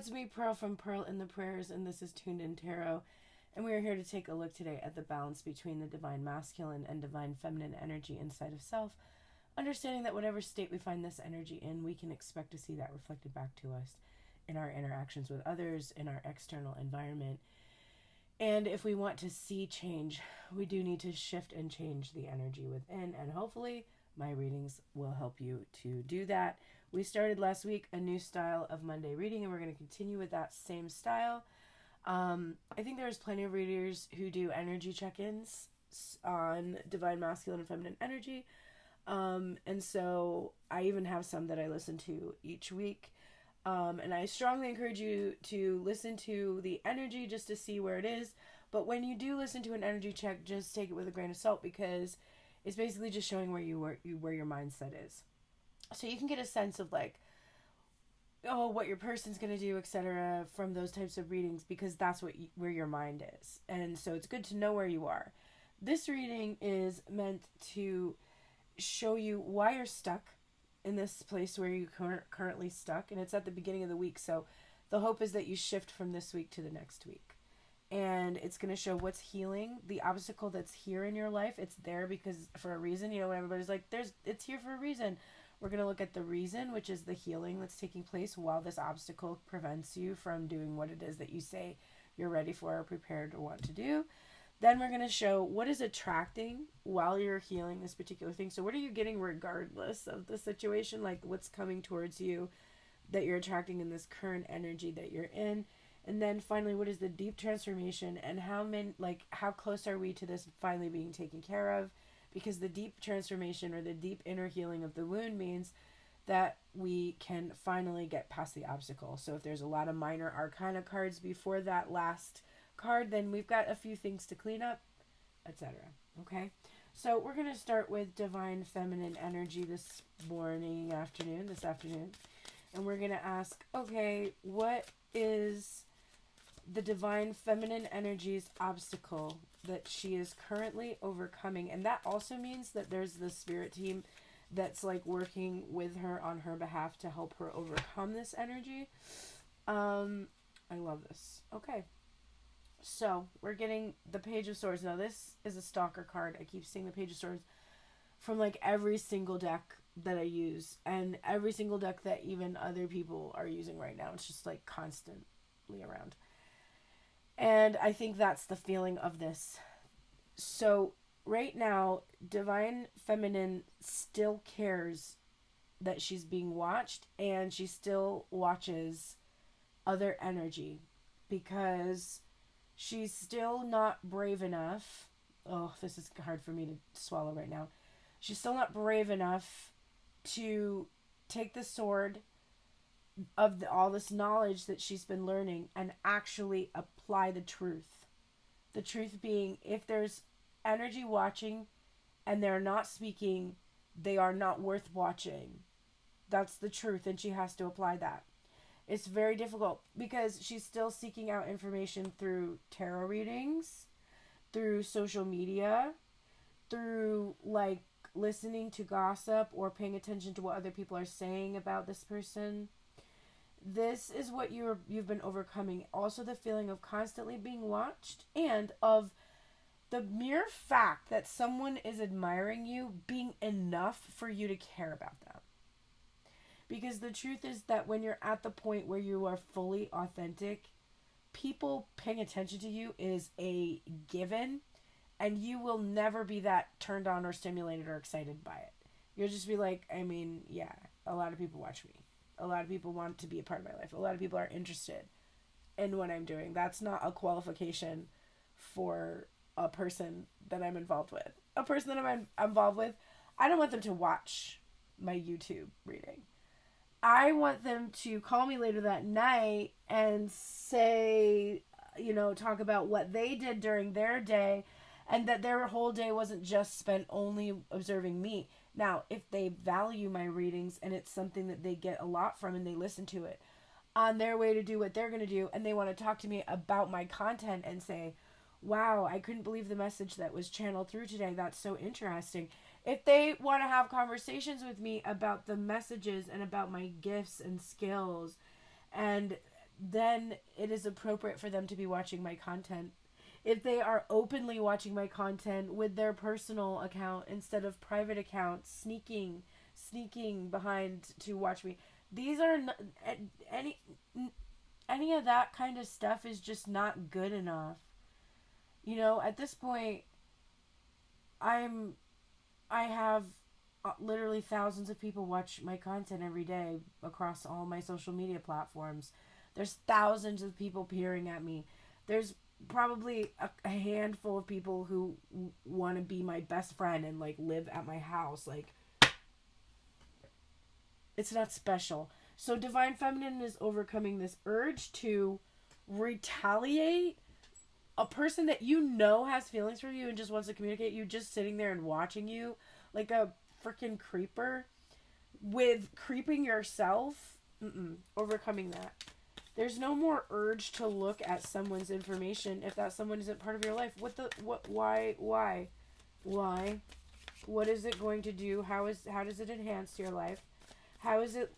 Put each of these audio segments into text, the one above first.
it's me, Pearl from Pearl in the Prayers, and this is Tuned In Tarot. And we are here to take a look today at the balance between the divine masculine and divine feminine energy inside of self, understanding that whatever state we find this energy in, we can expect to see that reflected back to us in our interactions with others, in our external environment. And if we want to see change, we do need to shift and change the energy within, and hopefully my readings will help you to do that. We started last week a new style of Monday reading, and we're going to continue with that same style. I think there's plenty of readers who do energy check-ins on divine masculine and feminine energy. And so I even have some that I listen to each week. And I strongly encourage you to listen to the energy just to see where it is. But when you do listen to an energy check, just take it with a grain of salt, because it's basically just showing where your mindset is. So you can get a sense of like, oh, what your person's going to do, etc. from those types of readings, because that's where your mind is. And so it's good to know where you are. This reading is meant to show you why you're stuck in this place where you currently stuck, and it's at the beginning of the week. So the hope is that you shift from this week to the next week. And it's going to show what's healing, the obstacle that's here in your life. It's there because for a reason. You know, when everybody's like, it's here for a reason. We're going to look at the reason, which is the healing that's taking place while this obstacle prevents you from doing what it is that you say you're ready for or prepared or want to do. Then we're going to show what is attracting while you're healing this particular thing. So what are you getting regardless of the situation? Like what's coming towards you that you're attracting in this current energy that you're in. And then finally, what is the deep transformation, and how close are we to this finally being taken care of? Because the deep transformation or the deep inner healing of the wound means that we can finally get past the obstacle. So if there's a lot of minor arcana cards before that last card, then we've got a few things to clean up, etc. Okay? So we're going to start with divine feminine energy this afternoon. And we're going to ask, okay, what is the divine feminine energy's obstacle that she is currently overcoming? And that also means that there's the spirit team that's like working with her on her behalf to help her overcome this energy. I love this. Okay. So we're getting the Page of Swords. Now this is a stalker card. I keep seeing the Page of Swords from like every single deck that I use, and every single deck that even other people are using right now. It's just like constantly around. And I think that's the feeling of this. So right now, divine feminine still cares that she's being watched, and she still watches other energy because she's still not brave enough. Oh, this is hard for me to swallow right now. She's still not brave enough to take the sword of all this knowledge that she's been learning and actually apply the truth. The truth being, if there's energy watching and they're not speaking, they are not worth watching. That's the truth, and she has to apply that. It's very difficult because she's still seeking out information through tarot readings, through social media, through like listening to gossip or paying attention to what other people are saying about this person. This is what you've been overcoming. Also the feeling of constantly being watched, and of the mere fact that someone is admiring you being enough for you to care about them. Because the truth is that when you're at the point where you are fully authentic, people paying attention to you is a given, and you will never be that turned on or stimulated or excited by it. You'll just be like, I mean, yeah, a lot of people watch me. A lot of people want to be a part of my life. A lot of people are interested in what I'm doing. That's not a qualification for a person that I'm involved with. A person that I'm involved with, I don't want them to watch my YouTube reading. I want them to call me later that night and say, talk about what they did during their day, and that their whole day wasn't just spent only observing me. Now, if they value my readings and it's something that they get a lot from and they listen to it on their way to do what they're going to do, and they want to talk to me about my content and say, wow, I couldn't believe the message that was channeled through today. That's so interesting. If they want to have conversations with me about the messages and about my gifts and skills and then it is appropriate for them to be watching my content. If they are openly watching my content with their personal account instead of private accounts, sneaking behind to watch me, these are any of that kind of stuff is just not good enough. You know, at this point, I have literally thousands of people watch my content every day across all my social media platforms. There's thousands of people peering at me. There's probably a handful of people who want to be my best friend and like live at my house. Like, it's not special. So divine feminine is overcoming this urge to retaliate. A person that you know has feelings for you and just wants to communicate, you just sitting there and watching you like a freaking creeper with creeping yourself. Overcoming that. There's no more urge to look at someone's information if that someone isn't part of your life. Why? What is it going to do? How does it enhance your life? How is it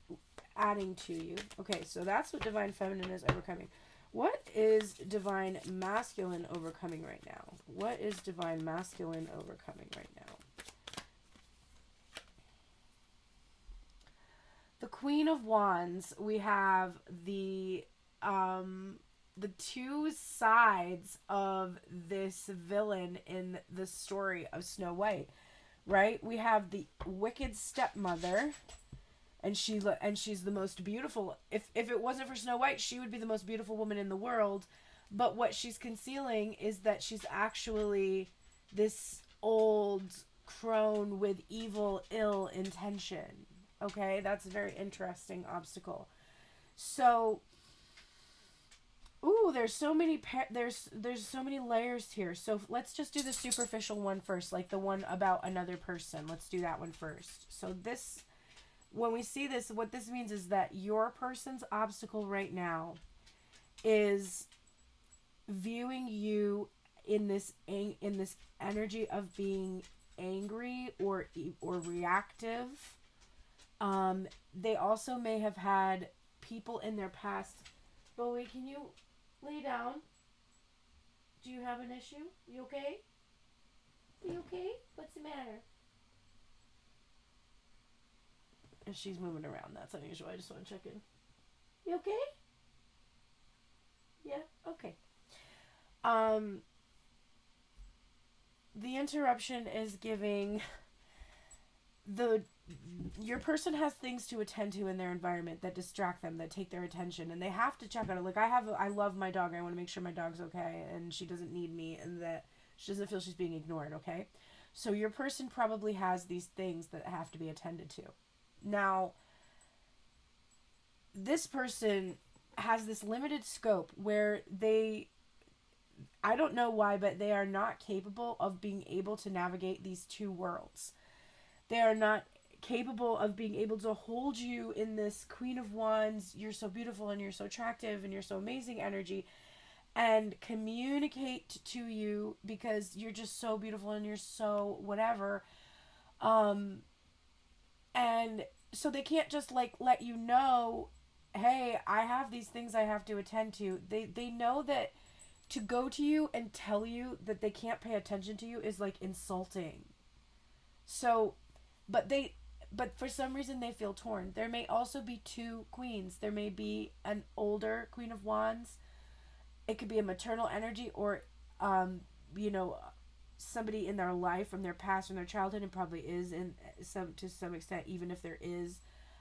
adding to you? Okay, so that's what divine feminine is overcoming. What is divine masculine overcoming right now? What is divine masculine overcoming right now? The Queen of Wands, we have the two sides of this villain in the story of Snow White, right? We have the wicked stepmother, and she's the most beautiful. If it wasn't for Snow White, she would be the most beautiful woman in the world. But what she's concealing is that she's actually this old crone with evil, ill intention. Okay, that's a very interesting obstacle. So, there's so many there's so many layers here. So let's just do the superficial one first, like the one about another person. Let's do that one first. So this, when we see this, what this means is that your person's obstacle right now is viewing you in this energy of being angry or reactive. They also may have had people in their past. Bowie, can you lay down? Do you have an issue? You okay? Are you okay? What's the matter? If she's moving around, that's unusual. I just want to check in. You okay? Yeah? Okay. The interruption is giving your person has things to attend to in their environment that distract them, that take their attention, and they have to check on it. Like I love my dog. I want to make sure my dog's okay and she doesn't need me and that she doesn't feel she's being ignored, okay? So your person probably has these things that have to be attended to. Now, this person has this limited scope where I don't know why, but they are not capable of being able to navigate these two worlds. They are not capable of being able to hold you in this Queen of Wands, you're so beautiful and you're so attractive and you're so amazing energy, and communicate to you because you're just so beautiful and you're so whatever. And so they can't just like let you know, hey, I have these things I have to attend to. They know that to go to you and tell you that they can't pay attention to you is like insulting. So, but for some reason they feel torn. There may also be two queens. There may be an older Queen of Wands. It could be a maternal energy or, somebody in their life from their past, from their childhood, and probably is to some extent, even if there is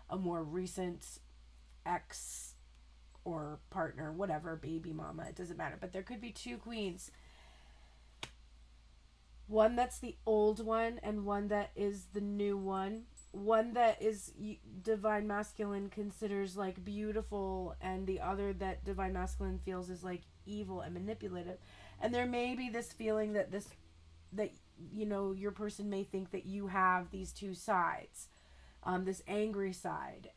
a more recent ex or partner, whatever, baby mama, it doesn't matter. But there could be two queens. One that's the old one and one that is the new one. One that is divine masculine considers like beautiful, and the other that divine masculine feels is like evil and manipulative. And there may be this feeling that your person may think that you have these two sides, this angry side,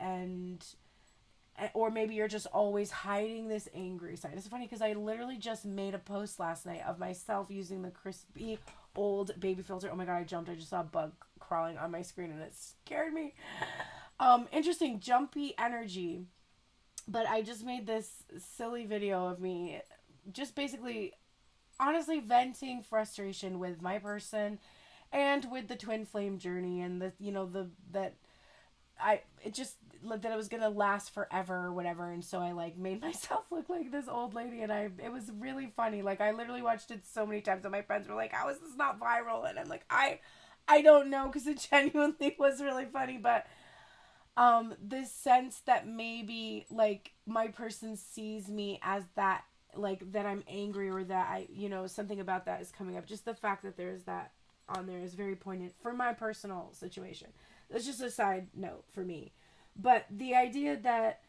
or maybe you're just always hiding this angry side. It's funny because I literally just made a post last night of myself using the crispy old baby filter. Oh my god, I jumped. I just saw a bug crawling on my screen and it scared me. Interesting, jumpy energy. But I just made this silly video of me just basically honestly venting frustration with my person and with the twin flame journey, and the that it just that it was gonna last forever or whatever. And so I like made myself look like this old lady, and it was really funny. Like, I literally watched it so many times, and my friends were like, how is this not viral? And I'm like, I don't know, because it genuinely was really funny. But this sense that maybe like my person sees me as that, like that I'm angry, or that something about that is coming up. Just the fact that there's that on there is very poignant for my personal situation. That's just a side note for me. But the idea that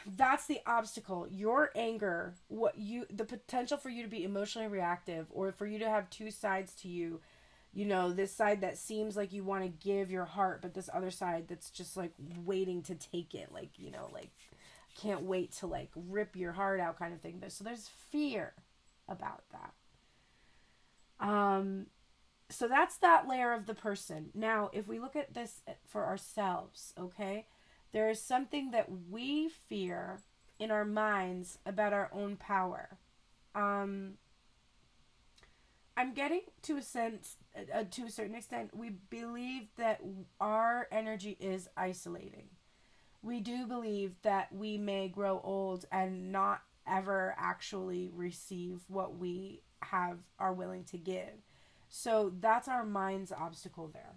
that's the obstacle, your anger, the potential for you to be emotionally reactive, or for you to have two sides to you, this side that seems like you want to give your heart, but this other side that's just like waiting to take it, like, like can't wait to like rip your heart out kind of thing. So there's fear about that. So that's that layer of the person. Now, if we look at this for ourselves, okay, there is something that we fear in our minds about our own power. I'm getting to a certain extent, we believe that our energy is isolating. We do believe that we may grow old and not ever actually receive what we are willing to give. So that's our mind's obstacle there.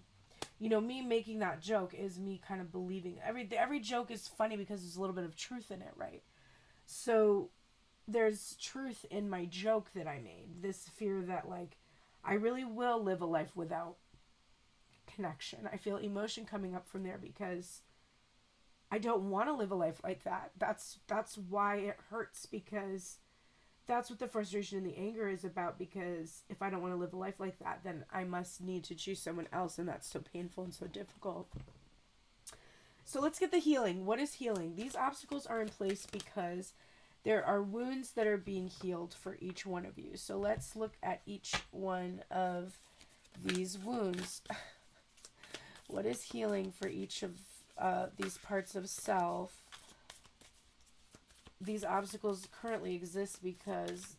Me making that joke is me kind of believing every joke is funny because there's a little bit of truth in it, right? So there's truth in my joke that I made. This fear that like I really will live a life without connection. I feel emotion coming up from there because I don't want to live a life like that. That's why it hurts, because that's what the frustration and the anger is about. Because if I don't want to live a life like that, then I must need to choose someone else, and that's so painful and so difficult. So let's get the healing. What is healing? These obstacles are in place because there are wounds that are being healed for each one of you. So let's look at each one of these wounds. What is healing for each of these parts of self? These obstacles currently exist because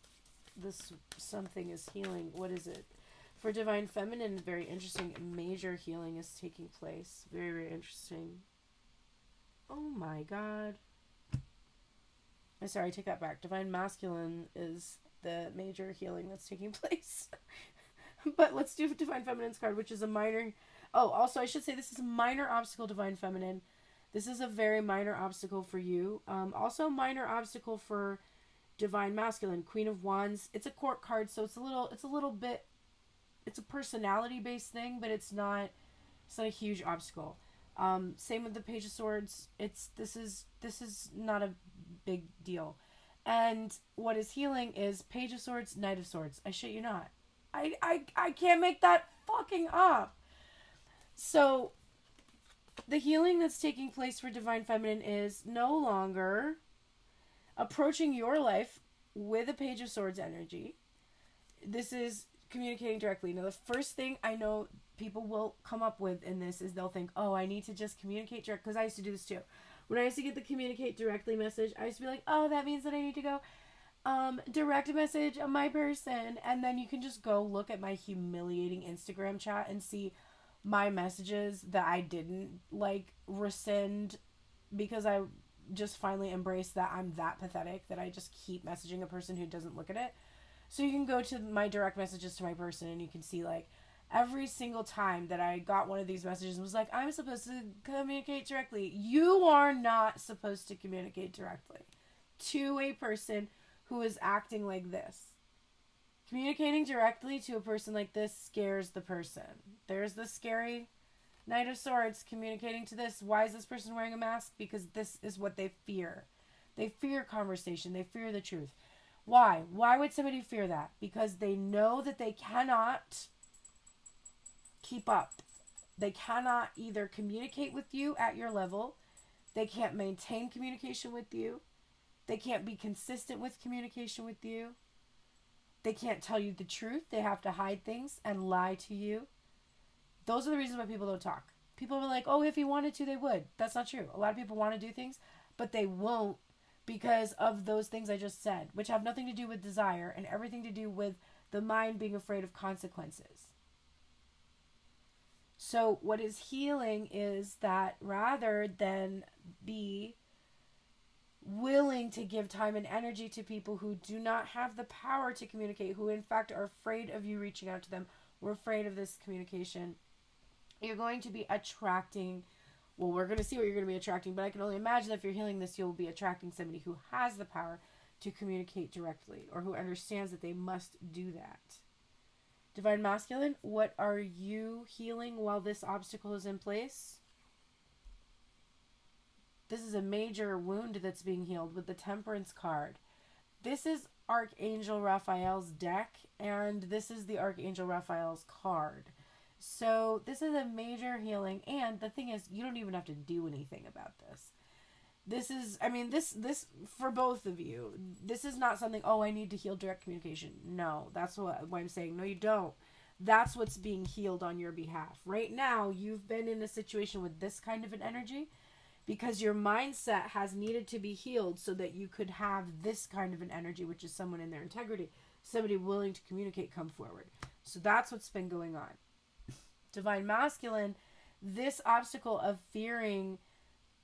this something is healing. What is it? For Divine Feminine, very interesting. Major healing is taking place. Very, very interesting. Oh my God. I'm sorry, I take that back. Divine Masculine is the major healing that's taking place. But let's do Divine Feminine's card, which is a minor... Oh, also, I should say this is a minor obstacle, Divine Feminine. This is a very minor obstacle for you. Also, minor obstacle for Divine Masculine, Queen of Wands. It's a court card, so it's a little bit... It's a personality-based thing, but it's not a huge obstacle. Same with the Page of Swords. This is not a big deal. And what is healing is Page of Swords, Knight of Swords. I shit you not. I can't make that fucking up. So the healing that's taking place for Divine Feminine is no longer approaching your life with a Page of Swords energy. This is communicating directly. Now, the first thing I know people will come up with in this is they'll think, oh, I need to just communicate direct, because I used to do this too. When I used to get the communicate directly message, I used to be like, oh, that means that I need to go direct a message on my person. And then you can just go look at my humiliating Instagram chat and see my messages that I didn't like rescind, because I just finally embraced that I'm that pathetic that I just keep messaging a person who doesn't look at it. So you can go to my direct messages to my person and you can see like every single time that I got one of these messages and was like, I'm supposed to communicate directly. You are not supposed to communicate directly to a person who is acting like this. Communicating directly to a person like this scares the person. There's the scary Knight of Swords communicating to this. Why is this person wearing a mask? Because this is what they fear. They fear conversation. They fear the truth. Why? Why would somebody fear that? Because they know that they cannot keep up. They cannot either communicate with you at your level. They can't maintain communication with you. They can't be consistent with communication with you. They can't tell you the truth. They have to hide things and lie to you. Those are the reasons why people don't talk. People are like, oh, if he wanted to, they would. That's not true. A lot of people want to do things, but they won't because of those things I just said, which have nothing to do with desire and everything to do with the mind being afraid of consequences. So what is healing is that rather than be willing to give time and energy to people who do not have the power to communicate, who in fact are afraid of you reaching out to them, we're afraid of this communication, you're going to be attracting, well, we're going to see what you're going to be attracting, but I can only imagine that if you're healing this, you'll be attracting somebody who has the power to communicate directly or who understands that they must do that. Divine Masculine, what are you healing while this obstacle is in place? This is a major wound that's being healed with the Temperance card. This is Archangel Raphael's deck, and this is the Archangel Raphael's card. So this is a major healing, and the thing is, you don't even have to do anything about this. This is, I mean, this for both of you, this is not something, oh, I need to heal direct communication. No, that's what I'm saying. No, you don't. That's what's being healed on your behalf. Right now, you've been in a situation with this kind of an energy because your mindset has needed to be healed so that you could have this kind of an energy, which is someone in their integrity, somebody willing to communicate, come forward. So that's what's been going on. Divine Masculine, this obstacle of fearing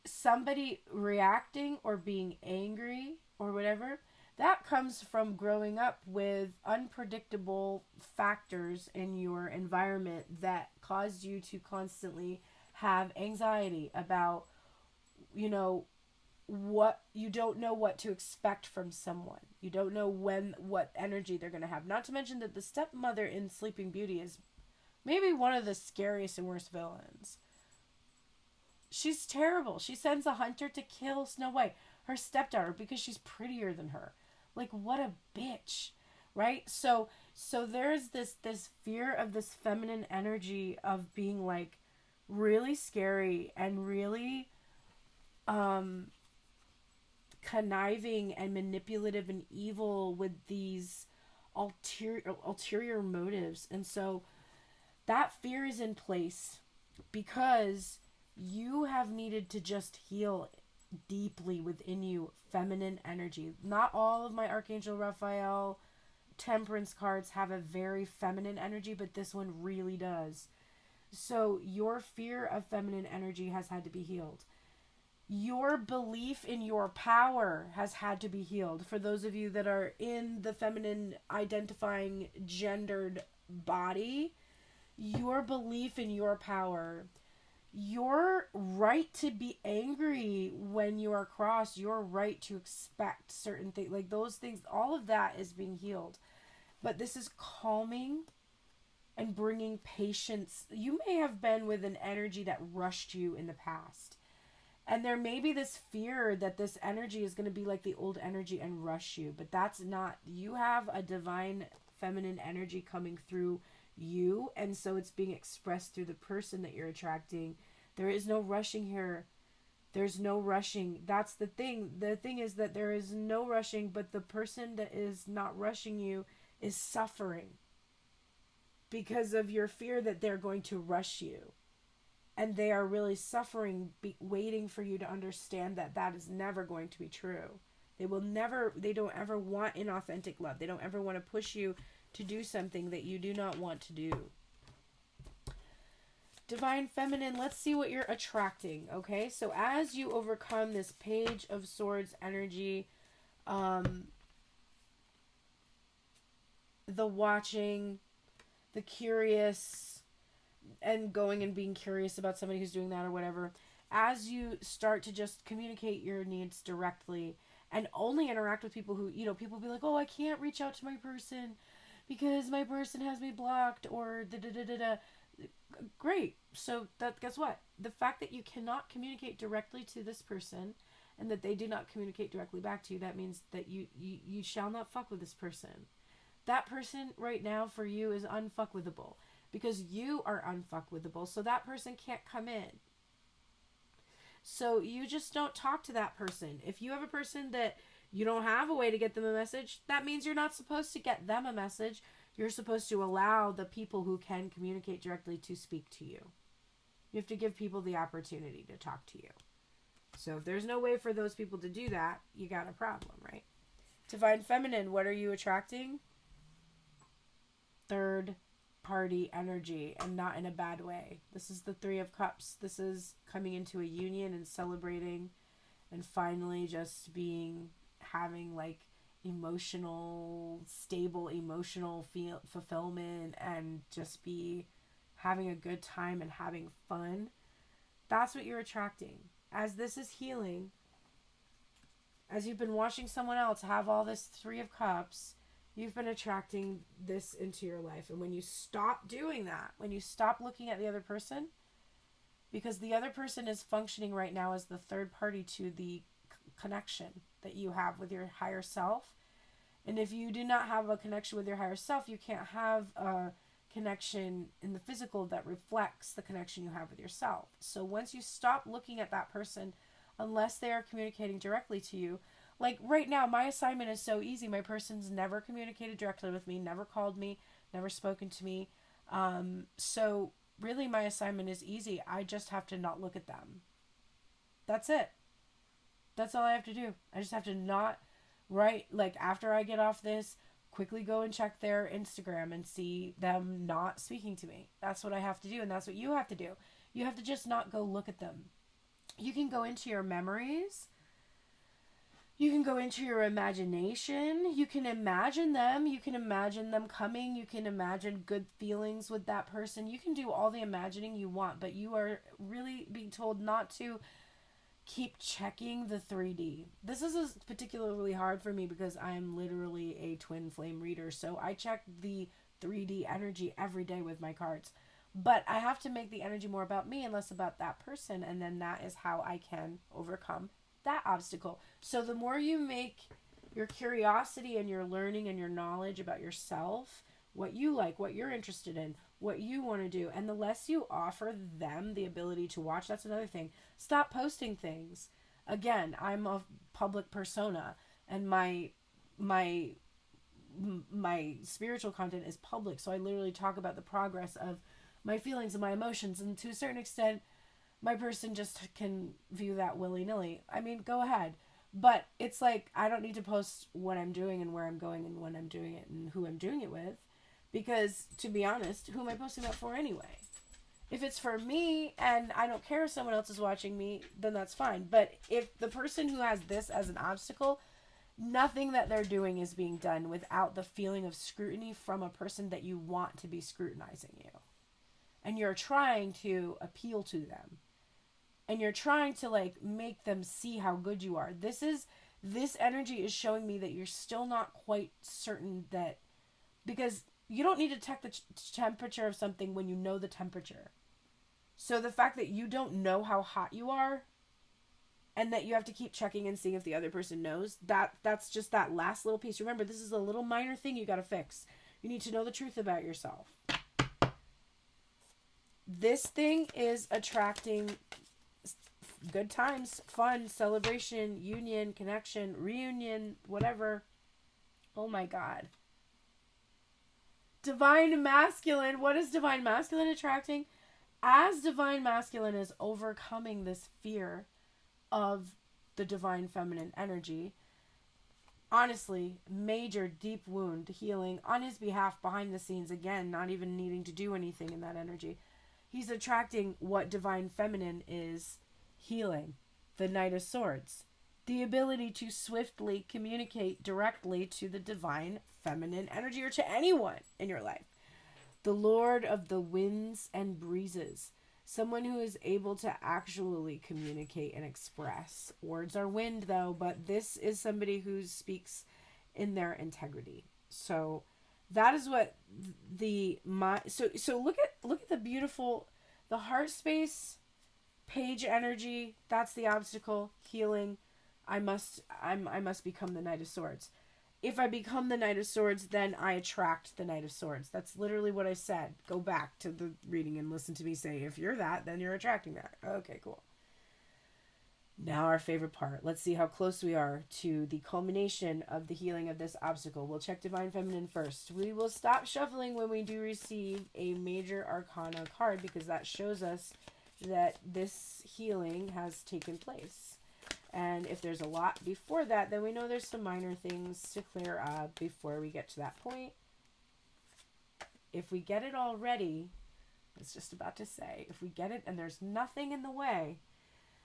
somebody reacting or being angry or whatever, that comes from growing up with unpredictable factors in your environment that caused you to constantly have anxiety about, you know, what you don't know what to expect from someone. You don't know what energy they're going to have. Not to mention that the stepmother in Sleeping Beauty is maybe one of the scariest and worst villains. She's terrible. She sends a hunter to kill Snow White, her stepdaughter, because she's prettier than her. Like, what a bitch, right? So there's this fear of this feminine energy of being like really scary and really conniving and manipulative and evil with these ulterior motives. And so that fear is in place because you have needed to just heal deeply within you feminine energy. Not all of my Archangel Raphael Temperance cards have a very feminine energy, but this one really does. So your fear of feminine energy has had to be healed. Your belief in your power has had to be healed. For those of you that are in the feminine identifying gendered body, your belief in your power, your right to be angry when you are crossed, your right to expect certain things, like those things, all of that is being healed. But this is calming and bringing patience. You may have been with an energy that rushed you in the past. And there may be this fear that this energy is going to be like the old energy and rush you. But that's not. You have a divine feminine energy coming through you. And so it's being expressed through the person that you're attracting. There is no rushing here. There's no rushing. That's the thing. The thing is that there is no rushing. But the person that is not rushing you is suffering because of your fear that they're going to rush you. And they are really suffering, waiting for you to understand that that is never going to be true. They don't ever want inauthentic love. They don't ever want to push you to do something that you do not want to do. Divine Feminine, let's see what you're attracting, okay? So as you overcome this Page of Swords energy, the watching, the curious, and going and being curious about somebody who's doing that or whatever, as you start to just communicate your needs directly and only interact with people who, people be like, oh, I can't reach out to my person because my person has me blocked or da-da-da-da-da. Great. So guess what? The fact that you cannot communicate directly to this person and that they do not communicate directly back to you, that means that you shall not fuck with this person. That person right now for you is unfuckwithable. Because you are unfuckwithable, so that person can't come in. So you just don't talk to that person. If you have a person that you don't have a way to get them a message, that means you're not supposed to get them a message. You're supposed to allow the people who can communicate directly to speak to you. You have to give people the opportunity to talk to you. So if there's no way for those people to do that, you got a problem, right? Divine Feminine, what are you attracting? Third party energy, and not in a bad way. This is the Three of Cups. This is coming into a union and celebrating and finally just having like stable emotional fulfillment, and just be having a good time and having fun. That's what you're attracting. As this is healing, as you've been watching someone else have all this Three of Cups, you've been attracting this into your life. And when you stop doing that, when you stop looking at the other person, because the other person is functioning right now as the third party to the connection that you have with your higher self. And if you do not have a connection with your higher self, you can't have a connection in the physical that reflects the connection you have with yourself. So once you stop looking at that person, unless they are communicating directly to you, like right now, my assignment is so easy. My person's never communicated directly with me, never called me, never spoken to me. So really my assignment is easy. I just have to not look at them. That's it. That's all I have to do. I just have to not, right, like after I get off this, quickly go and check their Instagram and see them not speaking to me. That's what I have to do, and that's what you have to do. You have to just not go look at them. You can go into your memories. You can go into your imagination. You can imagine them. You can imagine them coming. You can imagine good feelings with that person. You can do all the imagining you want, but you are really being told not to keep checking the 3D. This is particularly hard for me because I'm literally a twin flame reader. So I check the 3D energy every day with my cards. But I have to make the energy more about me and less about that person. And then that is how I can overcome that obstacle. So the more you make your curiosity and your learning and your knowledge about yourself, what you like, what you're interested in, what you want to do, and the less you offer them the ability to watch, that's another thing. Stop posting things. Again, I'm a public persona, and my spiritual content is public, so I literally talk about the progress of my feelings and my emotions, and to a certain extent, my person just can view that willy-nilly. I mean, go ahead. But it's like, I don't need to post what I'm doing and where I'm going and when I'm doing it and who I'm doing it with. Because, to be honest, who am I posting that for anyway? If it's for me and I don't care if someone else is watching me, then that's fine. But if the person who has this as an obstacle, nothing that they're doing is being done without the feeling of scrutiny from a person that you want to be scrutinizing you. And you're trying to appeal to them. And you're trying to like make them see how good you are. This energy is showing me that you're still not quite certain that, because you don't need to check the temperature of something when you know the temperature. So the fact that you don't know how hot you are, and that you have to keep checking and seeing if the other person knows, that's just that last little piece. Remember, this is a little minor thing you got to fix. You need to know the truth about yourself. This thing is attracting good times, fun, celebration, union, connection, reunion, whatever. Oh my God. Divine Masculine. What is Divine Masculine attracting? As Divine Masculine is overcoming this fear of the Divine Feminine energy, honestly, major deep wound healing on his behalf behind the scenes, again, not even needing to do anything in that energy. He's attracting what Divine Feminine is healing. The Knight of Swords. The ability to swiftly communicate directly to the Divine Feminine energy, or to anyone in your life. The Lord of the Winds and Breezes. Someone who is able to actually communicate and express. Words are wind though, but this is somebody who speaks in their integrity. So that is what so look at the beautiful, the heart space, page energy. That's the obstacle. Healing. I must become the Knight of Swords. If I become the Knight of Swords, then I attract the Knight of Swords. That's literally what I said. Go back to the reading and listen to me say, if you're that, then you're attracting that. Okay, cool. Now our favorite part. Let's see how close we are to the culmination of the healing of this obstacle. We'll check Divine Feminine first. We will stop shuffling when we do receive a major arcana card, because that shows us that this healing has taken place. And if there's a lot before that, then we know there's some minor things to clear up before we get to that point. If we get it all ready, I was just about to say, if we get it and there's nothing in the way,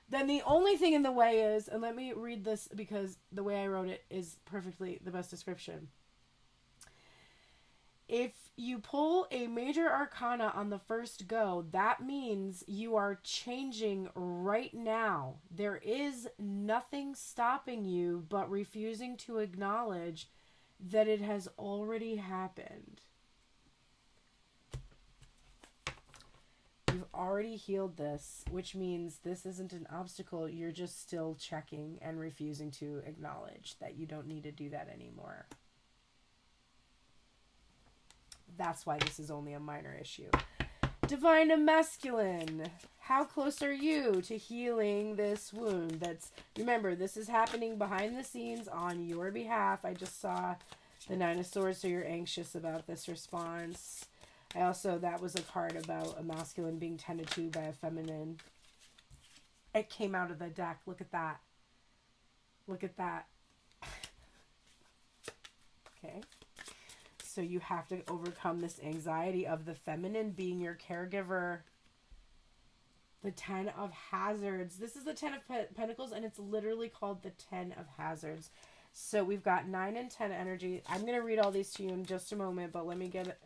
then the only thing in the way is, and let me read this because the way I wrote it is perfectly the best description. If you pull a major arcana on the first go, that means you are changing right now. There is nothing stopping you but refusing to acknowledge that it has already happened. You've already healed this, which means this isn't an obstacle. You're just still checking and refusing to acknowledge that you don't need to do that anymore. That's why this is only a minor issue. Divine Masculine. How close are you to healing this wound? Remember, this is happening behind the scenes on your behalf. I just saw the Nine of Swords, so you're anxious about this response. That was a card about a masculine being tended to by a feminine. It came out of the deck. Look at that. Look at that. Okay. So you have to overcome this anxiety of the feminine being your caregiver. The Ten of Hazards. This is the Ten of Pentacles, and it's literally called the Ten of Hazards. So we've got 9 and 10 energy. I'm going to read all these to you in just a moment, but let me get it.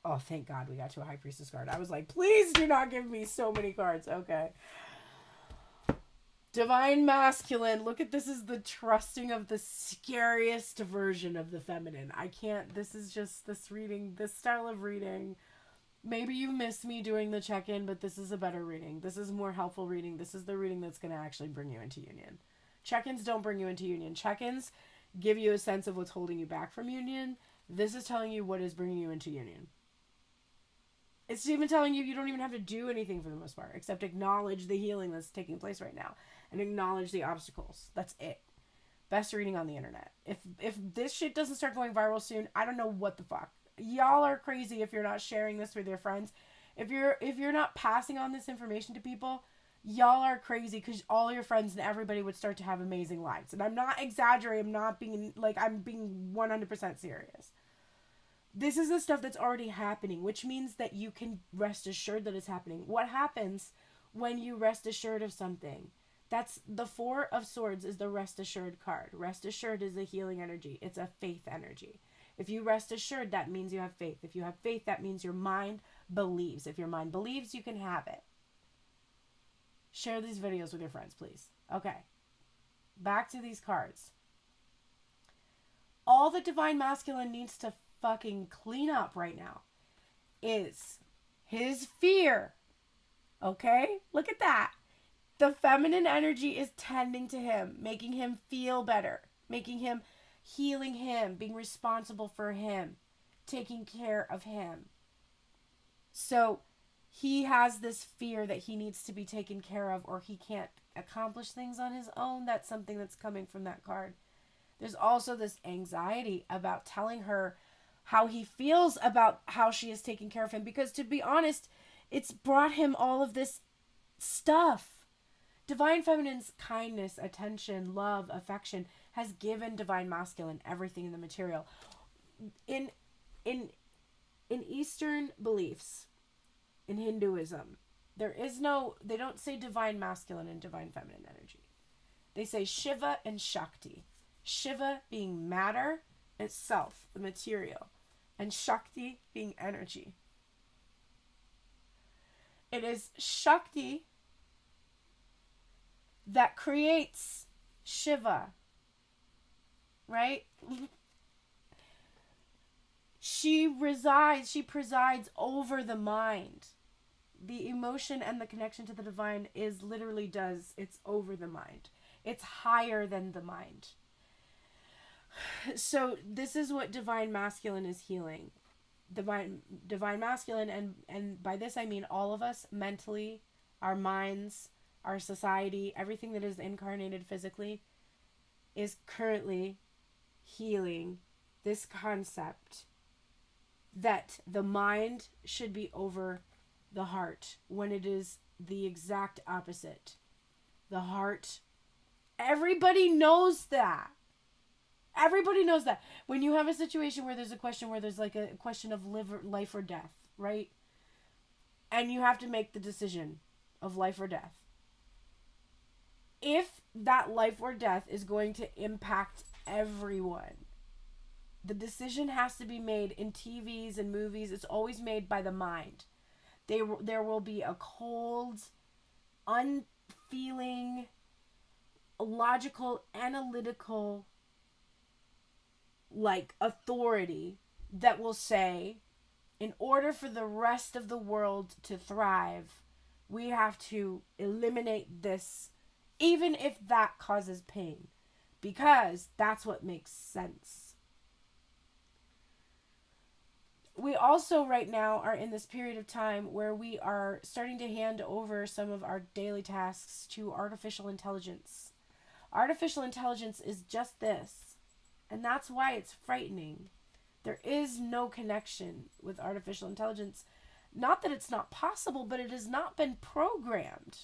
Oh, thank God we got to a High Priestess card. I was like, please do not give me so many cards. Okay. Divine Masculine. Look at this is the trusting of the scariest version of the feminine. I can't. This is just this reading, this style of reading. Maybe you missed me doing the check-in, but this is a better reading. This is more helpful reading. This is the reading that's going to actually bring you into union. Check-ins don't bring you into union. Check-ins give you a sense of what's holding you back from union. This is telling you what is bringing you into union. It's even telling you don't even have to do anything for the most part, except acknowledge the healing that's taking place right now and acknowledge the obstacles. That's it. Best reading on the internet. If this shit doesn't start going viral soon, I don't know what the fuck. Y'all are crazy if you're not sharing this with your friends. If you're not passing on this information to people, y'all are crazy because all your friends and everybody would start to have amazing lives. And I'm not exaggerating. I'm not being I'm being 100% serious. This is the stuff that's already happening, which means that you can rest assured that it's happening. What happens when you rest assured of something? That's the Four of Swords is the rest assured card. Rest assured is a healing energy. It's a faith energy. If you rest assured, that means you have faith. If you have faith, that means your mind believes. If your mind believes, you can have it. Share these videos with your friends, please. Okay. Back to these cards. All the Divine Masculine needs to fucking clean up right now is his fear. Okay? Look at that. The feminine energy is tending to him, making him feel better, healing him, being responsible for him, taking care of him. So he has this fear that he needs to be taken care of or he can't accomplish things on his own. That's something that's coming from that card. There's also this anxiety about telling her how he feels about how she is taking care of him. Because to be honest, it's brought him all of this stuff. Divine Feminine's kindness, attention, love, affection has given Divine Masculine everything in the material. In Eastern beliefs, in Hinduism, they don't say Divine Masculine and Divine Feminine energy. They say Shiva and Shakti. Shiva being matter itself, the material, and Shakti being energy. It is Shakti that creates Shiva, right? She presides over the mind. The emotion and the connection to the divine it's over the mind. It's higher than the mind. So this is what Divine Masculine is healing. Divine Masculine, and by this I mean all of us mentally, our minds, our society, everything that is incarnated physically is currently healing this concept that the mind should be over the heart when it is the exact opposite. the heart. Everybody knows that. Everybody knows that. When you have a situation where there's a question where there's like a question of life or death, right? And you have to make the decision of life or death. If that life or death is going to impact everyone, the decision has to be made in TVs and movies. It's always made by the mind. There will be a cold, unfeeling, logical, analytical, like, authority that will say, in order for the rest of the world to thrive, we have to eliminate this, even if that causes pain, because that's what makes sense. We also right now are in this period of time where we are starting to hand over some of our daily tasks to artificial intelligence. Artificial intelligence is just this, and that's why it's frightening. There is no connection with artificial intelligence. Not that it's not possible, but it has not been programmed,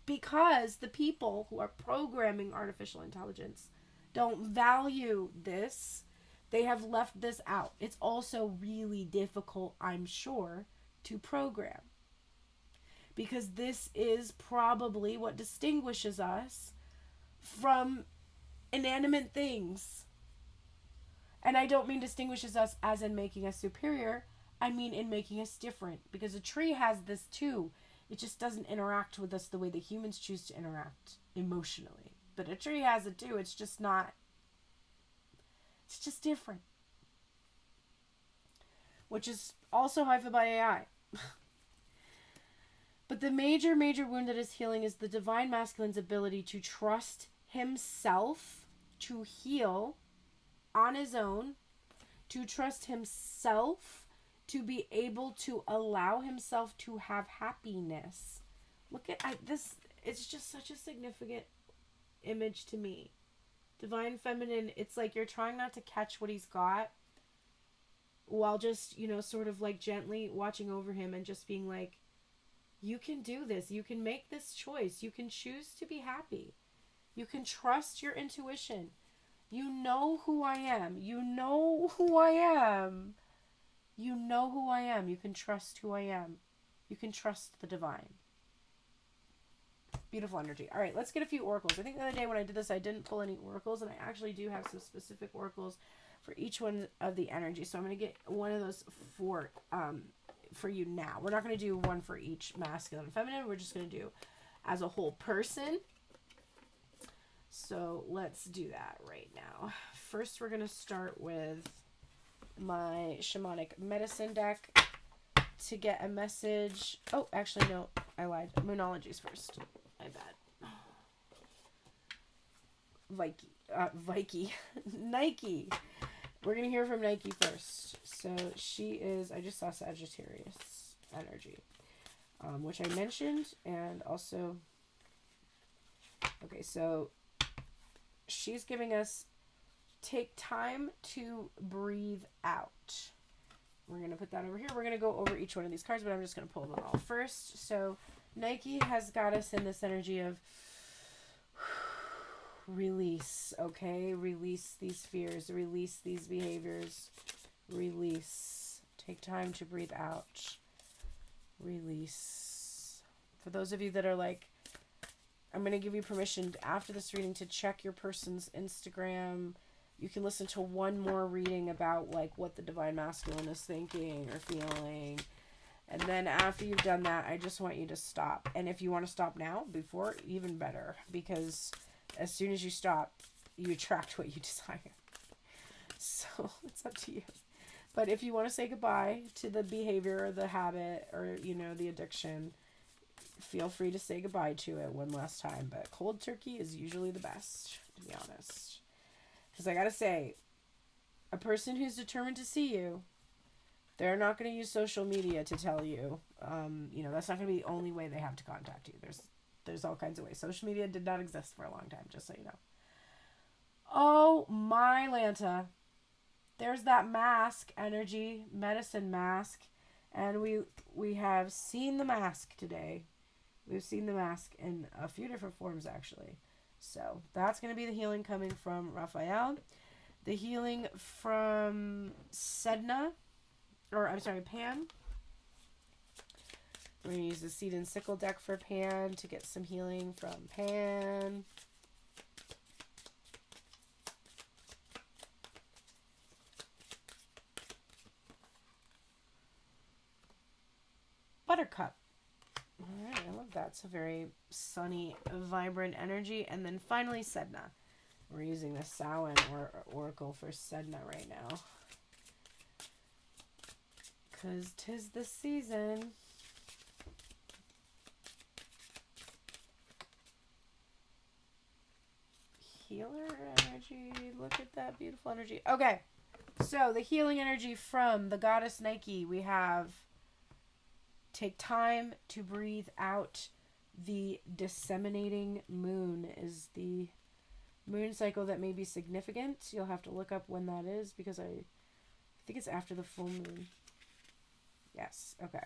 because the people who are programming artificial intelligence don't value this. They have left this out. It's also really difficult, I'm sure, to program, because this is probably what distinguishes us from inanimate things. And I don't mean distinguishes us as in making us superior. I mean in making us different, because a tree has this too. It just doesn't interact with us the way that humans choose to interact emotionally. But a tree has it too. It's just not. It's just different. Which is also hyphen by AI. But the major wound that is healing is the divine masculine's ability to trust himself to heal on his own, to trust himself to be able to allow himself to have happiness. Look at this. It's just such a significant image to me. Divine feminine, it's like you're trying not to catch what he's got while just, sort of like gently watching over him and just being like, you can do this. You can make this choice. You can choose to be happy. You can trust your intuition. You know who I am. You know who I am. You know who I am. You can trust who I am. You can trust the divine. Beautiful energy. All right, let's get a few oracles. I think the other day when I did this, I didn't pull any oracles, and I actually do have some specific oracles for each one of the energies. So I'm going to get one of those for you now. We're not going to do one for each masculine and feminine. We're just going to do as a whole person. So let's do that right now. First, we're going to start with my shamanic medicine deck to get a message. Oh, actually, no, I lied. Moonology's first. My bad. Nike. We're going to hear from Nike first. So she is, I just saw Sagittarius energy, which I mentioned, and also, okay, so she's giving us take time to breathe out. We're going to put that over here. We're going to go over each one of these cards, but I'm just going to pull them all first. So Nike has got us in this energy of release, okay? Release these fears, release these behaviors, release. Take time to breathe out. Release. For those of you that are like, I'm going to give you permission after this reading to check your person's Instagram. You can listen to one more reading about like what the divine masculine is thinking or feeling. And then after you've done that, I just want you to stop. And if you want to stop now, before, even better. Because as soon as you stop, you attract what you desire. So it's up to you. But if you want to say goodbye to the behavior or the habit or, the addiction, feel free to say goodbye to it one last time. But cold turkey is usually the best, to be honest. Because I got to say, a person who's determined to see you, they're not going to use social media to tell you. That's not going to be the only way they have to contact you. There's all kinds of ways. Social media did not exist for a long time, just so you know. Oh, my Lanta. There's that mask energy, medicine mask. And we have seen the mask today. We've seen the mask in a few different forms, actually. So that's going to be the healing coming from Raphael. The healing from Pan. We're going to use the Seed and Sickle deck for Pan to get some healing from Pan. Buttercup. Alright, I love that. It's a very sunny, vibrant energy. And then finally, Sedna. We're using the Samhain Oracle for Sedna right now. Because 'tis the season. Healer energy. Look at that beautiful energy. Okay. So, the healing energy from the goddess Nike, we have take time to breathe out. The disseminating moon is the moon cycle that may be significant. You'll have to look up when that is because I think it's after the full moon. Yes, okay.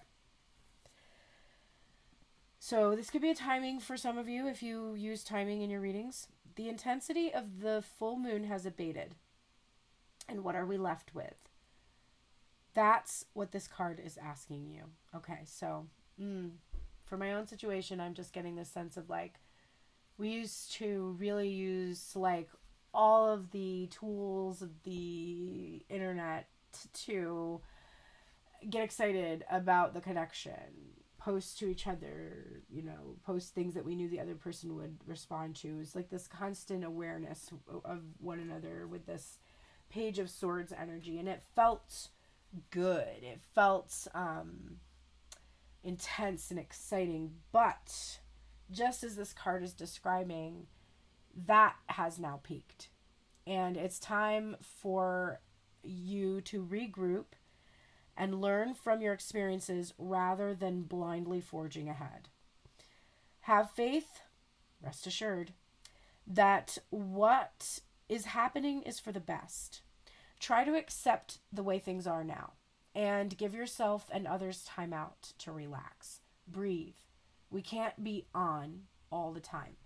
So this could be a timing for some of you if you use timing in your readings. The intensity of the full moon has abated. And what are we left with? That's what this card is asking you. Okay, so for my own situation, I'm just getting this sense of like, we used to really use like all of the tools of the internet to get excited about the connection, post to each other, post things that we knew the other person would respond to. It's like this constant awareness of one another with this Page of Swords energy, and it felt good. It felt intense and exciting, but just as this card is describing, that has now peaked. And it's time for you to regroup and learn from your experiences rather than blindly forging ahead. Have faith, rest assured, that what is happening is for the best. Try to accept the way things are now and give yourself and others time out to relax. Breathe. We can't be on all the time.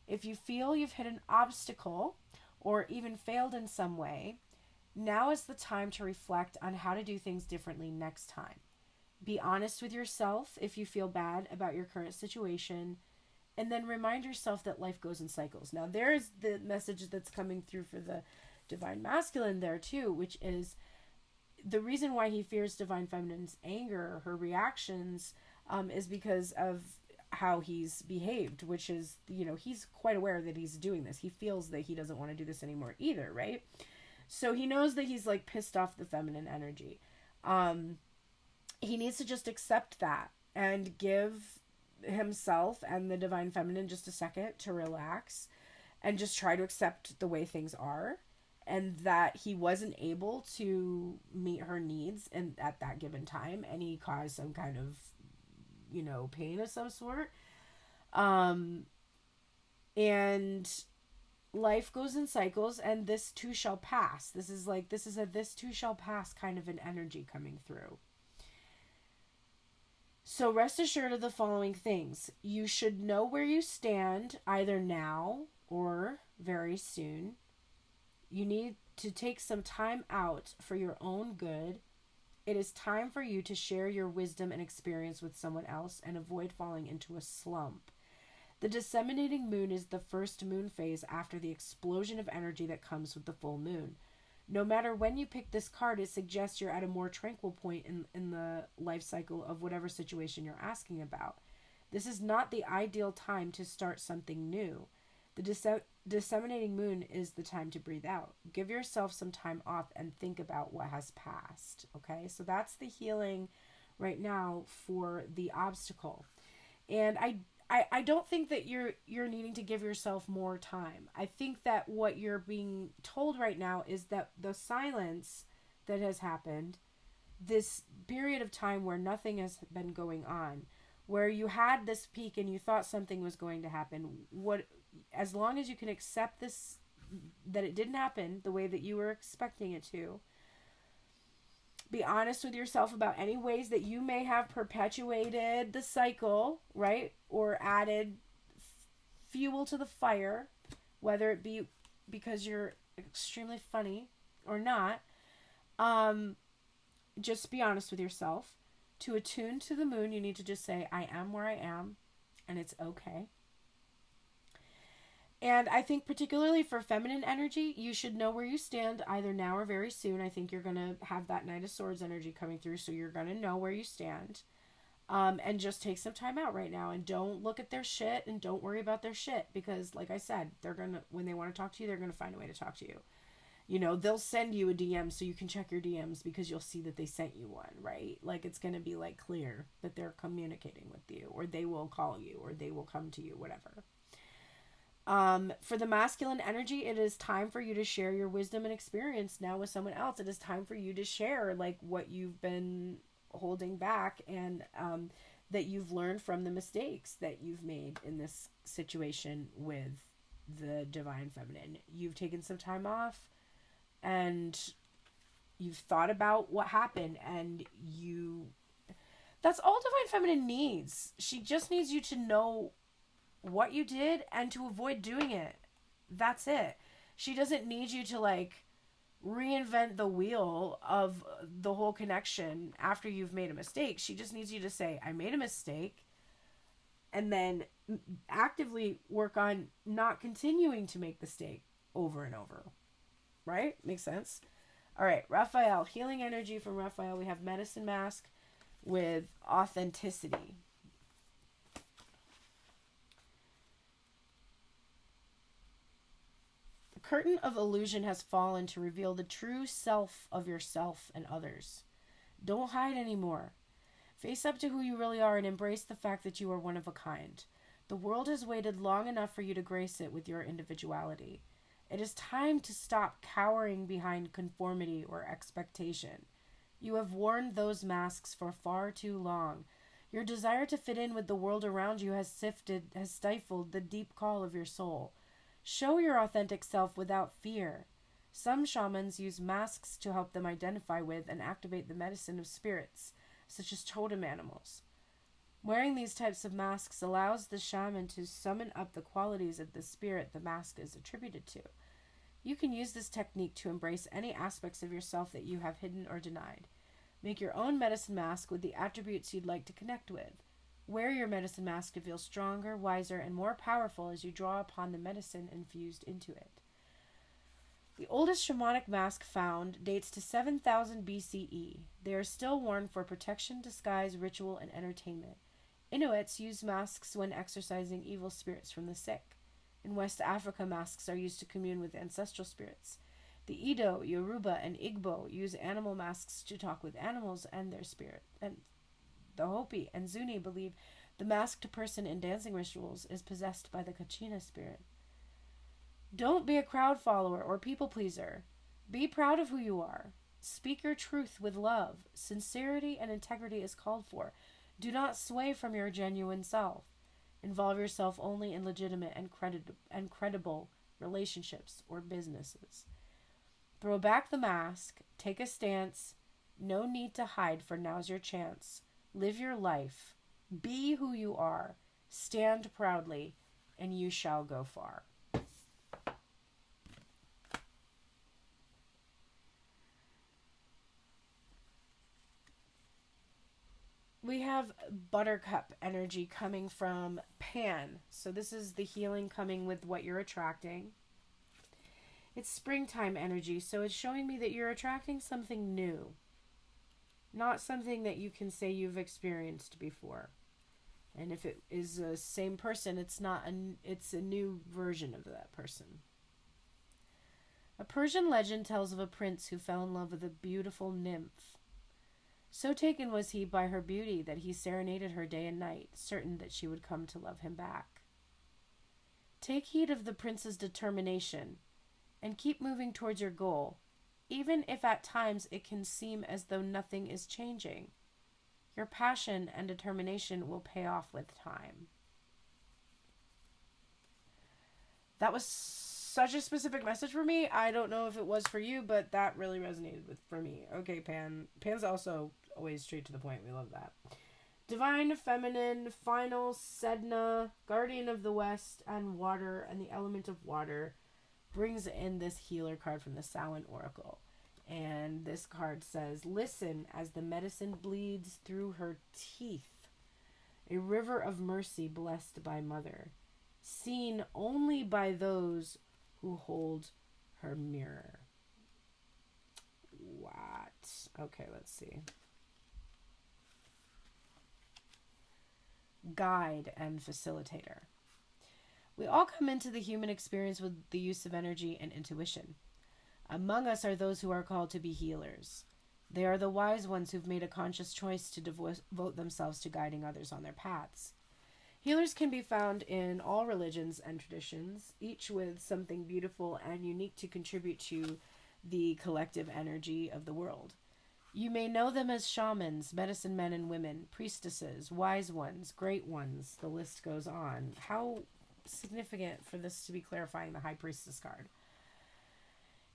If you feel you've hit an obstacle or even failed in some way, now is the time to reflect on how to do things differently next time. Be honest with yourself if you feel bad about your current situation, and then remind yourself that life goes in cycles. Now, there's the message that's coming through for the Divine Masculine there too, which is the reason why he fears Divine Feminine's anger, her reactions, is because of how he's behaved, which is, he's quite aware that he's doing this. He feels that he doesn't want to do this anymore either, right? So he knows that he's like pissed off the feminine energy. He needs to just accept that and give himself and the Divine Feminine just a second to relax and just try to accept the way things are, and that he wasn't able to meet her needs at that given time, and he caused some kind of, pain of some sort. And life goes in cycles, and this too shall pass. This is a this too shall pass kind of an energy coming through. So rest assured of the following things. You should know where you stand either now or very soon. You need to take some time out for your own good. It is time for you to share your wisdom and experience with someone else and avoid falling into a slump. The disseminating moon is the first moon phase after the explosion of energy that comes with the full moon. No matter when you pick this card, it suggests you're at a more tranquil point in the life cycle of whatever situation you're asking about. This is not the ideal time to start something new. The disseminating moon is the time to breathe out. Give yourself some time off and think about what has passed. Okay, so that's the healing right now for the obstacle. And I don't think that you're needing to give yourself more time. I think that what you're being told right now is that the silence that has happened, this period of time where nothing has been going on, where you had this peak and you thought something was going to happen, as long as you can accept this, that it didn't happen the way that you were expecting it to, Be honest with yourself about any ways that you may have perpetuated the cycle, right? Or added fuel to the fire, whether it be because you're extremely funny or not. Just be honest with yourself. To attune to the moon, you need to just say, I am where I am, and it's okay. And I think particularly for feminine energy, you should know where you stand either now or very soon. I think you're going to have that Knight of Swords energy coming through, so you're going to know where you stand. And just take some time out right now and don't look at their shit and don't worry about their shit, because like I said, they're going to, when they want to talk to you, they're going to find a way to talk to you. You know, they'll send you a DM so you can check your DMs because you'll see that they sent you one, right? Like, it's going to be like clear that they're communicating with you, or they will call you, or they will come to you, whatever. For the masculine energy, it is time for you to share your wisdom and experience now with someone else. It is time for you to share like what you've been holding back, and that you've learned from the mistakes that you've made in this situation with the divine feminine. You've taken some time off and you've thought about what happened, and that's all divine feminine needs. She just needs you to know what you did and to avoid doing it. That's it. She doesn't need you to like reinvent the wheel of the whole connection after you've made a mistake. She just needs you to say, I made a mistake, and then actively work on not continuing to make the mistake over and over. Right? Makes sense? All right, Raphael, healing energy from Raphael. We have medicine mask with authenticity. The curtain of illusion has fallen to reveal the true self of yourself and others. Don't hide anymore. Face up to who you really are and embrace the fact that you are one of a kind. The world has waited long enough for you to grace it with your individuality. It is time to stop cowering behind conformity or expectation. You have worn those masks for far too long. Your desire to fit in with the world around you has stifled the deep call of your soul. Show your authentic self without fear. Some shamans use masks to help them identify with and activate the medicine of spirits, such as totem animals. Wearing these types of masks allows the shaman to summon up the qualities of the spirit the mask is attributed to. You can use this technique to embrace any aspects of yourself that you have hidden or denied. Make your own medicine mask with the attributes you'd like to connect with. Wear your medicine mask to feel stronger, wiser, and more powerful as you draw upon the medicine infused into it. The oldest shamanic mask found dates to 7000 BCE. They are still worn for protection, disguise, ritual, and entertainment. Inuits use masks when exorcising evil spirits from the sick. In West Africa, masks are used to commune with ancestral spirits. The Edo, Yoruba, and Igbo use animal masks to talk with animals and their spirit. And the Hopi and Zuni believe the masked person in dancing rituals is possessed by the Kachina spirit. Don't be a crowd follower or people pleaser. Be proud of who you are. Speak your truth with love. Sincerity and integrity is called for. Do not sway from your genuine self. Involve yourself only in legitimate and credible relationships or businesses. Throw back the mask. Take a stance. No need to hide, for now's your chance. Live your life. Be who you are. Stand proudly, and you shall go far. We have buttercup energy coming from Pan. So this is the healing coming with what you're attracting. It's springtime energy, so it's showing me that you're attracting something new. Not something that you can say you've experienced before. And if it is the same person, it's a new version of that person. A Persian legend tells of a prince who fell in love with a beautiful nymph. So taken was he by her beauty that he serenaded her day and night, certain that she would come to love him back. Take heed of the prince's determination, and keep moving towards your goal, even if at times it can seem as though nothing is changing. Your passion and determination will pay off with time. That was such a specific message for me. I don't know if it was for you, but that really resonated for me. Okay, Pan. Pan's also always straight to the point. We love that. Divine Feminine, Final, Sedna, Guardian of the West, and Water, and the element of water brings in this healer card from the Samhain Oracle. And this card says, listen as the medicine bleeds through her teeth. A river of mercy blessed by Mother, seen only by those who hold her mirror. What? Okay, let's see. Guide and facilitator. We all come into the human experience with the use of energy and intuition. Among us are those who are called to be healers. They are the wise ones who've made a conscious choice to devote themselves to guiding others on their paths. Healers can be found in all religions and traditions, each with something beautiful and unique to contribute to the collective energy of the world. You may know them as shamans, medicine men and women, priestesses, wise ones, great ones. The list goes on. How significant for this to be clarifying the High Priestess card.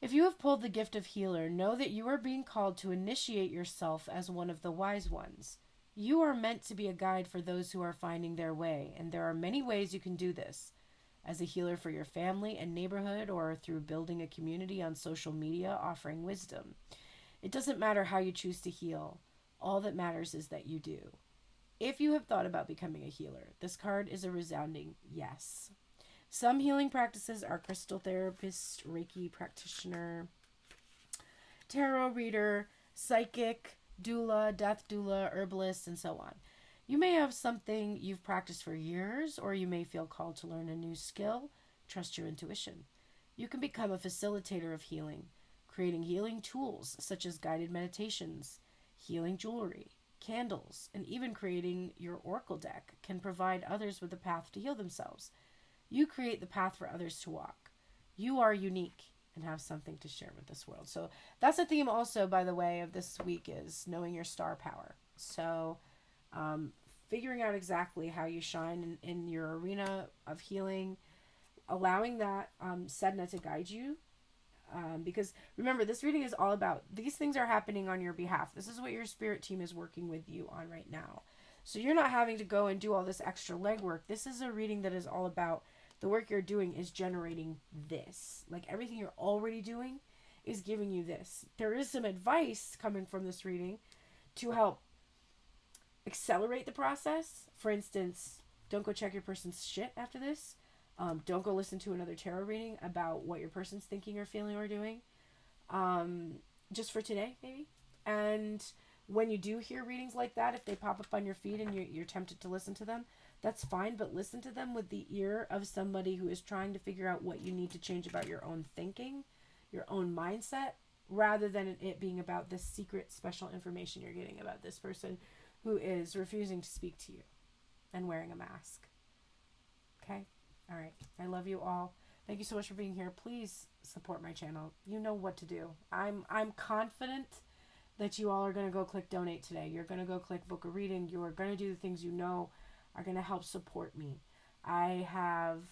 If you have pulled the gift of healer, know that you are being called to initiate yourself as one of the wise ones. You are meant to be a guide for those who are finding their way, and there are many ways you can do this. As a healer for your family and neighborhood, or through building a community on social media offering wisdom. It doesn't matter how you choose to heal. All that matters is that you do. If you have thought about becoming a healer, this card is a resounding yes. Some healing practices are crystal therapist, Reiki practitioner, tarot reader, psychic, doula, death doula, herbalist, and so on. You may have something you've practiced for years, or you may feel called to learn a new skill. Trust your intuition. You can become a facilitator of healing, creating healing tools such as guided meditations, healing jewelry, candles, and even creating your oracle deck can provide others with a path to heal themselves. You create the path for others to walk. You are unique and have something to share with this world. So that's the theme also, by the way, of this week is knowing your star power. So figuring out exactly how you shine in your arena of healing, allowing that Sedna to guide you. Because remember, this reading is all about these things are happening on your behalf. This is what your spirit team is working with you on right now. So you're not having to go and do all this extra legwork. This is a reading that is all about the work you're doing is generating this. Like everything you're already doing is giving you this. There is some advice coming from this reading to help accelerate the process. For instance, don't go check your person's shit after this. Don't go listen to another tarot reading about what your person's thinking or feeling or doing. Just for today, maybe. And when you do hear readings like that, if they pop up on your feed and you're tempted to listen to them, that's fine. But listen to them with the ear of somebody who is trying to figure out what you need to change about your own thinking, your own mindset, rather than it being about this secret special information you're getting about this person who is refusing to speak to you and wearing a mask. Okay? All right. I love you all. Thank you so much for being here. Please support my channel. You know what to do. I'm confident that you all are going to go click donate today. You're going to go click book a reading. You are going to do the things you know are going to help support me. I have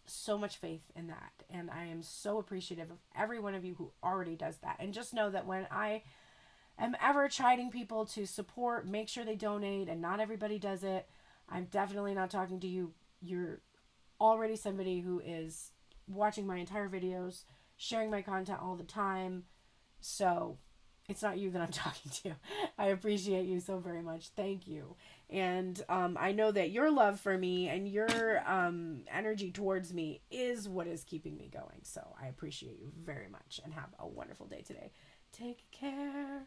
so much faith in that. And I am so appreciative of every one of you who already does that. And just know that when I am ever chiding people to support, make sure they donate, and not everybody does it, I'm definitely not talking to you. You're already somebody who is watching my entire videos, sharing my content all the time. So it's not you that I'm talking to. I appreciate you so very much. Thank you. And I know that your love for me and your energy towards me is what is keeping me going. So I appreciate you very much and have a wonderful day today. Take care.